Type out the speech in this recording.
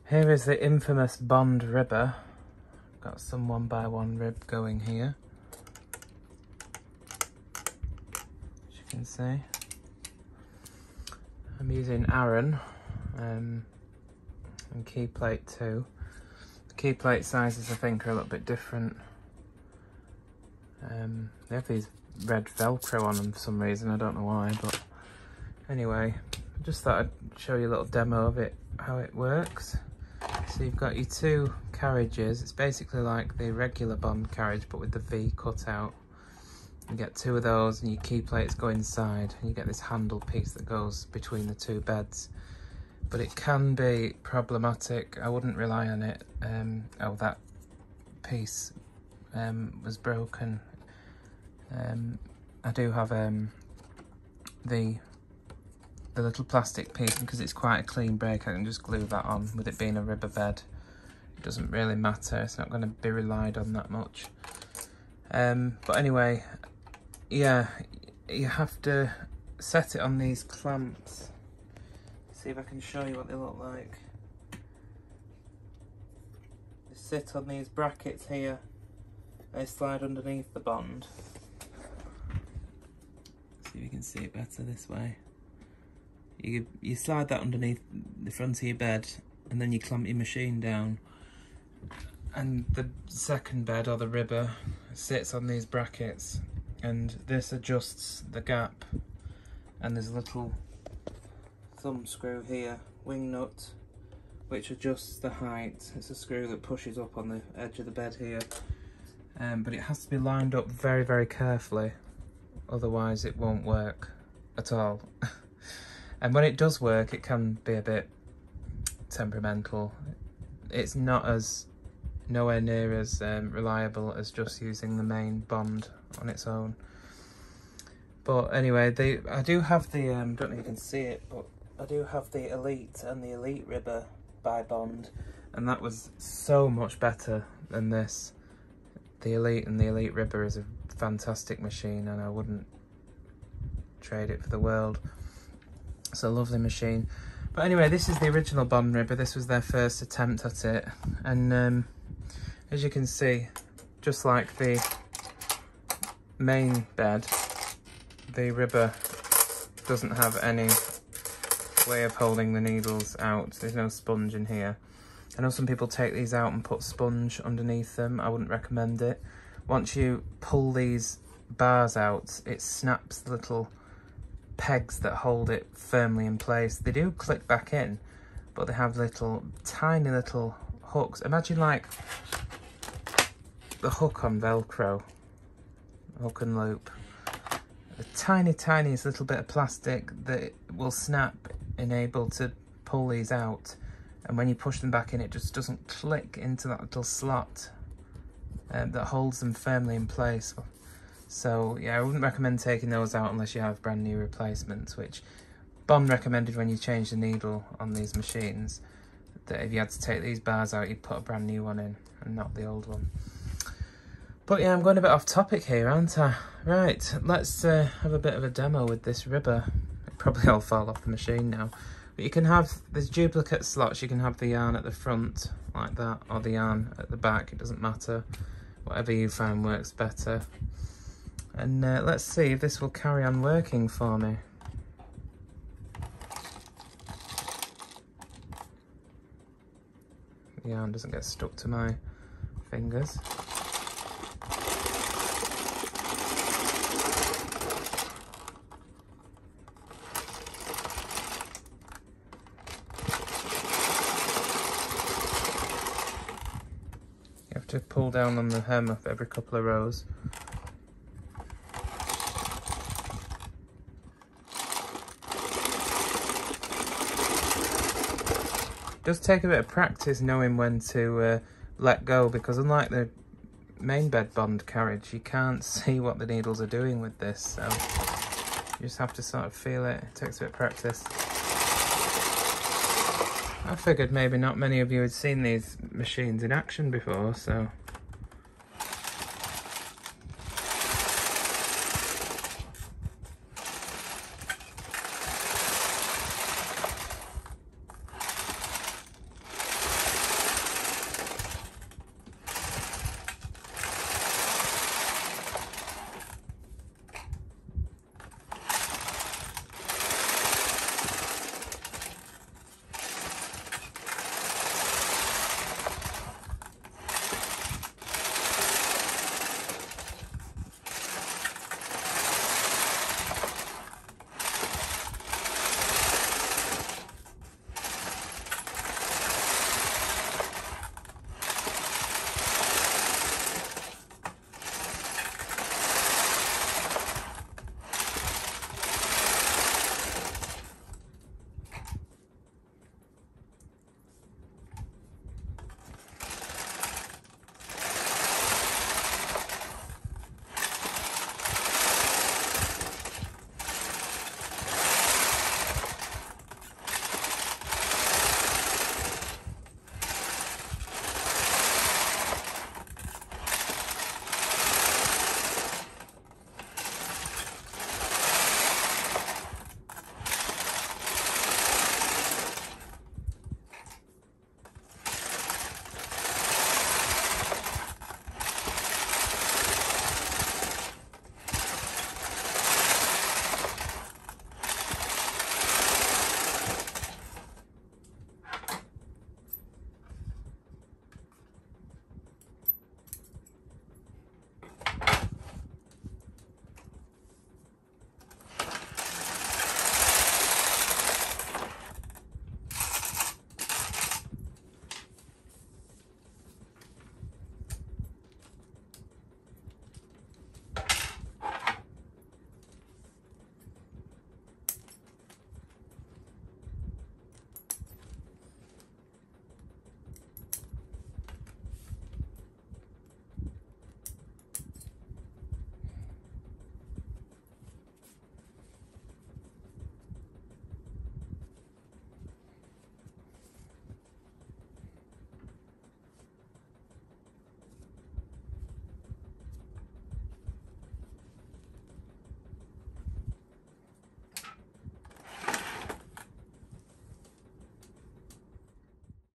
Here is the infamous Bond ribber. Got some 1x1 rib going here, as you can see. I'm using Aran and key plate 2. The key plate sizes I think are a little bit different. They have these red Velcro on them for some reason, I don't know why, but anyway, I just thought I'd show you a little demo of it, how it works. So you've got your 2 carriages. It's basically like the regular Bond carriage but with the V cut out. You get 2 of those and your key plates go inside and you get this handle piece that goes between the 2 beds. But it can be problematic. I wouldn't rely on it. Oh, that piece was broken. I do have the little plastic piece, because it's quite a clean break. I can just glue that on. With it being a ribber bed, it doesn't really matter. It's not going to be relied on that much. But anyway, yeah, you have to set it on these clamps. See if I can show you what they look like. They sit on these brackets here. They slide underneath the Bond. See if you can see it better this way. You slide that underneath the front of your bed and then you clamp your machine down. And the second bed, or the ribber, sits on these brackets, and this adjusts the gap. And there's a little thumb screw here, wing nut, which adjusts the height. It's a screw that pushes up on the edge of the bed here. But it has to be lined up very, very carefully, otherwise it won't work at all. And when it does work, it can be a bit temperamental. It's nowhere near as reliable as just using the main Bond on its own. But anyway, I do have the, don't know if you can see it, but I do have the Elite and the Elite ribber by Bond, and that was so much better than this. The Elite and the Elite ribber is a fantastic machine, and I wouldn't trade it for the world. It's a lovely machine. But anyway, this is the original Bond ribber. This was their first attempt at it, and as you can see, just like the main bed, the ribber doesn't have any way of holding the needles out. There's no sponge in here. I know some people take these out and put sponge underneath them. I wouldn't recommend it. Once you pull these bars out, it snaps the little pegs that hold it firmly in place. They do click back in, but they have tiny little hooks. Imagine like the hook on Velcro, hook and loop. The tiniest little bit of plastic that will snap and able to pull these out, and when you push them back in, it just doesn't click into that little slot that holds them firmly in place. So yeah, I wouldn't recommend taking those out unless you have brand new replacements, which Bond recommended when you change the needle on these machines, that if you had to take these bars out, you'd put a brand new one in and not the old one. But yeah, I'm going a bit off topic here, aren't I? Right, let's have a bit of a demo with this ribber. It probably all fall off the machine now. But you can have, there's duplicate slots. You can have the yarn at the front like that, or the yarn at the back. It doesn't matter. Whatever you find works better. And let's see if this will carry on working for me. The yarn doesn't get stuck to my fingers. You have to pull down on the hem of every couple of rows. It does take a bit of practice knowing when to let go, because unlike the main bed Bond carriage, you can't see what the needles are doing with this, so you just have to sort of feel it. It takes a bit of practice. I figured maybe not many of you had seen these machines in action before, so